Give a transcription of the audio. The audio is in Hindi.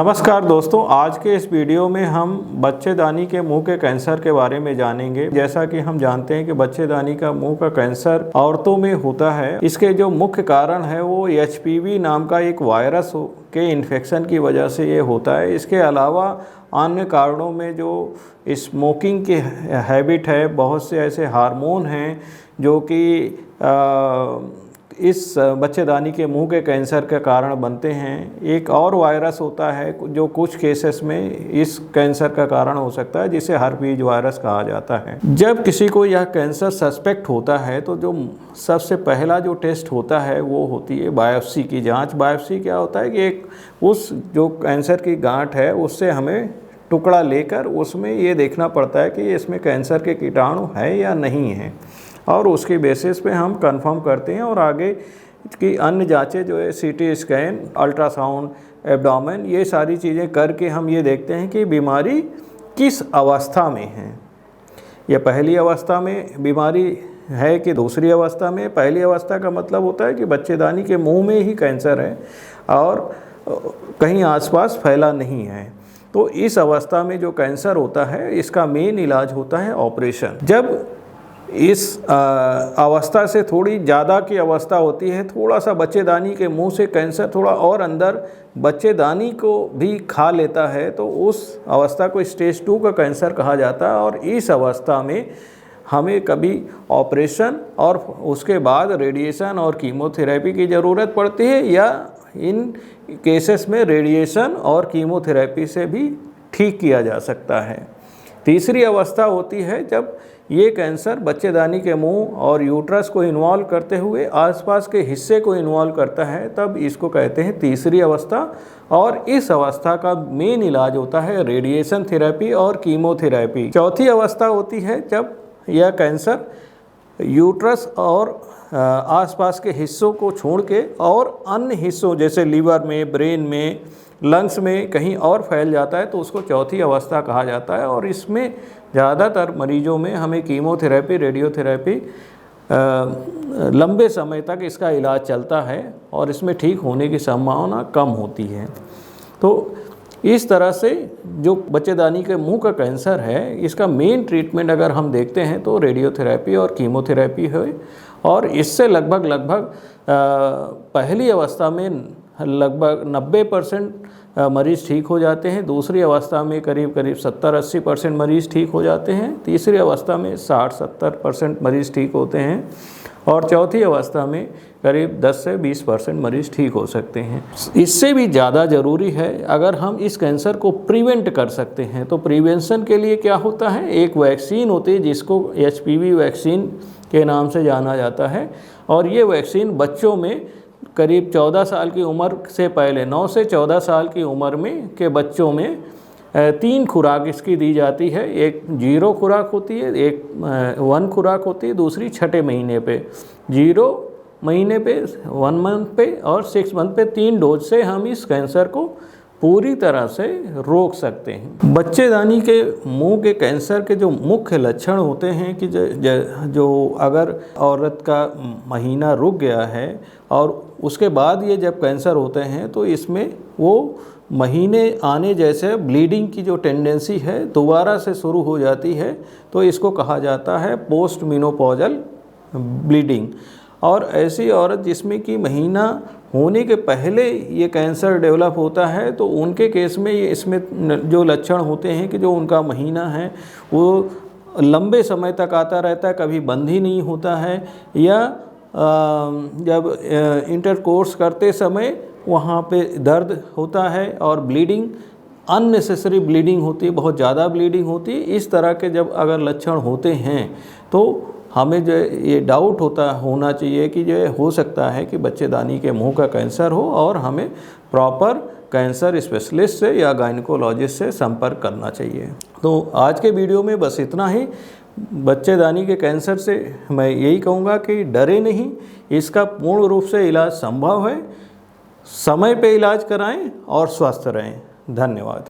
नमस्कार दोस्तों, आज के इस वीडियो में हम बच्चेदानी के मुंह के कैंसर के बारे में जानेंगे। जैसा कि हम जानते हैं कि बच्चेदानी का मुंह का कैंसर औरतों में होता है। इसके जो मुख्य कारण है वो HPV नाम का एक वायरस के इन्फेक्शन की वजह से ये होता है। इसके अलावा अन्य कारणों में जो स्मोकिंग की हैबिट है, बहुत से ऐसे हार्मोन हैं जो कि इस बच्चेदानी के मुंह के कैंसर के कारण बनते हैं। एक और वायरस होता है जो कुछ केसेस में इस कैंसर का कारण हो सकता है, जिसे हर्पीज वायरस कहा जाता है। जब किसी को यह कैंसर सस्पेक्ट होता है तो जो सबसे पहला जो टेस्ट होता है वो होती है बायोप्सी की जांच। बायोप्सी क्या होता है कि एक उस जो कैंसर की गांठ है उससे हमें टुकड़ा लेकर उसमें ये देखना पड़ता है कि इसमें कैंसर के कीटाणु है या नहीं है, और उसके बेसिस पे हम कंफर्म करते हैं। और आगे की अन्य जांचें जो है CT स्कैन, अल्ट्रासाउंड, एब्डोमेन, ये सारी चीज़ें करके हम ये देखते हैं कि बीमारी किस अवस्था में है। यह पहली अवस्था में बीमारी है कि दूसरी अवस्था में। पहली अवस्था का मतलब होता है कि बच्चेदानी के मुंह में ही कैंसर है और कहीं आसपास फैला नहीं है। तो इस अवस्था में जो कैंसर होता है इसका मेन इलाज होता है ऑपरेशन। जब इस अवस्था से थोड़ी ज़्यादा की अवस्था होती है, थोड़ा सा बच्चेदानी के मुंह से कैंसर थोड़ा और अंदर बच्चेदानी को भी खा लेता है, तो उस अवस्था को स्टेज 2 का कैंसर कहा जाता है। और इस अवस्था में हमें कभी ऑपरेशन और उसके बाद रेडिएशन और कीमोथेरेपी की ज़रूरत पड़ती है, या इन केसेस में रेडिएशन और कीमोथेरेपी से भी ठीक किया जा सकता है। तीसरी अवस्था होती है जब ये कैंसर बच्चेदानी के मुंह और यूट्रस को इन्वॉल्व करते हुए आसपास के हिस्से को इन्वॉल्व करता है, तब इसको कहते हैं तीसरी अवस्था। और इस अवस्था का मेन इलाज होता है रेडिएशन थेरेपी और कीमोथेरेपी। चौथी अवस्था होती है जब यह कैंसर यूट्रस और आसपास के हिस्सों को छोड़ के और अन्य हिस्सों जैसे लीवर में, ब्रेन में, लंग्स में कहीं और फैल जाता है, तो उसको चौथी अवस्था कहा जाता है। और इसमें ज़्यादातर मरीजों में हमें कीमोथेरेपी, रेडियोथेरेपी लंबे समय तक इसका इलाज चलता है और इसमें ठीक होने की संभावना कम होती है। तो इस तरह से जो बच्चेदानी के मुंह का कैंसर है इसका मेन ट्रीटमेंट अगर हम देखते हैं तो रेडियोथेरेपी और कीमोथेरेपी है। और इससे लगभग पहली अवस्था में लगभग 90% मरीज़ ठीक हो जाते हैं। दूसरी अवस्था में करीब 70-80% मरीज़ ठीक हो जाते हैं। तीसरी अवस्था में 60-70% मरीज़ ठीक होते हैं। और चौथी अवस्था में करीब 10 से 20% मरीज़ ठीक हो सकते हैं। इससे भी ज़्यादा ज़रूरी है अगर हम इस कैंसर को प्रिवेंट कर सकते हैं। तो प्रिवेंशन के लिए क्या होता है, एक वैक्सीन होती है जिसको HPV वैक्सीन के नाम से जाना जाता है। और ये वैक्सीन बच्चों में करीब 14 साल की उम्र से पहले, 9 से 14 साल की उम्र में के बच्चों में 3 खुराक इसकी दी जाती है। एक 0 खुराक होती है, एक 1 खुराक होती है, दूसरी 6ठे महीने पे, 0 महीने पे, 1 मंथ पे और 6 मंथ पे। 3 डोज से हम इस कैंसर को पूरी तरह से रोक सकते हैं। बच्चेदानी के मुंह के कैंसर के जो मुख्य लक्षण होते हैं कि जो अगर औरत का महीना रुक गया है और उसके बाद ये जब कैंसर होते हैं तो इसमें वो महीने आने जैसे ब्लीडिंग की जो टेंडेंसी है दोबारा से शुरू हो जाती है, तो इसको कहा जाता है पोस्ट मेनोपॉजल ब्लीडिंग। और ऐसी औरत जिसमें कि महीना होने के पहले ये कैंसर डेवलप होता है, तो उनके केस में ये इसमें जो लक्षण होते हैं कि जो उनका महीना है वो लंबे समय तक आता रहता है, कभी बंद ही नहीं होता है, या जब इंटरकोर्स करते समय वहाँ पे दर्द होता है और ब्लीडिंग, अननेसेसरी ब्लीडिंग होती है, बहुत ज़्यादा ब्लीडिंग होती है। इस तरह के जब अगर लक्षण होते हैं तो हमें जो ये डाउट होना चाहिए कि जो हो सकता है कि बच्चेदानी के मुंह का कैंसर हो, और हमें प्रॉपर कैंसर स्पेशलिस्ट से या गायनेकोलॉजिस्ट से संपर्क करना चाहिए। तो आज के वीडियो में बस इतना ही। बच्चेदानी के कैंसर से मैं यही कहूँगा कि डरे नहीं, इसका पूर्ण रूप से इलाज संभव है। समय पे इलाज कराएं और स्वस्थ रहें। धन्यवाद।